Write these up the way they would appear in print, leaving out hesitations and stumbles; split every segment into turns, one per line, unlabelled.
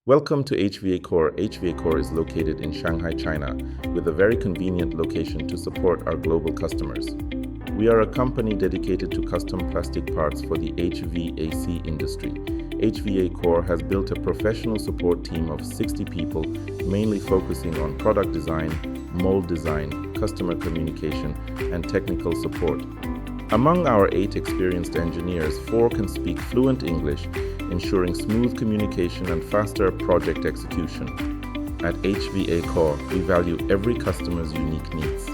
Welcome to HVACore. HVACore is located in Shanghai, China, with a very convenient location to support our global customers. We are a company dedicated to custom plastic parts for the HVAC industry. HVACore has built a professional support team of 60 people, mainly focusing on product design, mold design, customer communication, and technical support. Among our 8 experienced engineers, 4 can speak fluent English, ensuring smooth communication and faster project execution. At HVACore, we value every customer's unique needs.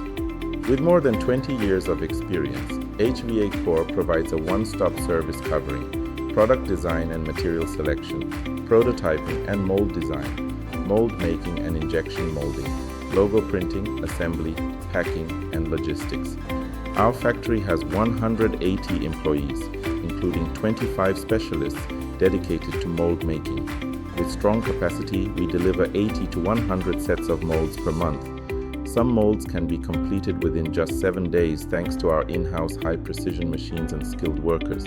With more than 20 years of experience, HVACore provides a one-stop service covering product design and material selection, prototyping and mold design, mold making and injection molding, logo printing, assembly, packing, and logistics. Our factory has 180 employees, including 25 specialists dedicated to mold making. With strong capacity, we deliver 80 to 100 sets of molds per month. Some molds can be completed within just 7 days thanks to our in-house high-precision machines and skilled workers.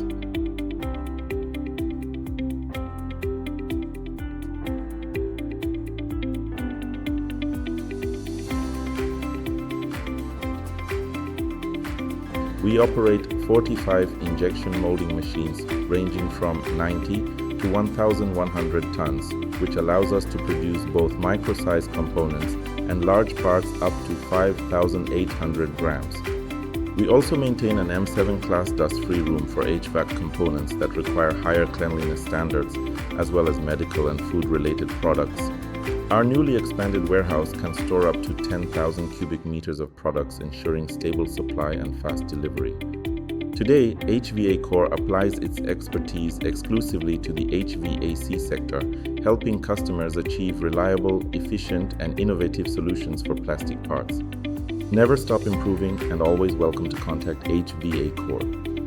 We operate 45 injection molding machines ranging from 90 to 1,100 tons, which allows us to produce both micro-sized components and large parts up to 5,800 grams. We also maintain an M7 class dust-free room for HVAC components that require higher cleanliness standards, as well as medical and food-related products. Our newly expanded warehouse can store up to 10,000 cubic meters of products, ensuring stable supply and fast delivery. Today, HVACore applies its expertise exclusively to the HVAC sector, helping customers achieve reliable, efficient, and innovative solutions for plastic parts. Never stop improving and always welcome to contact HVACore.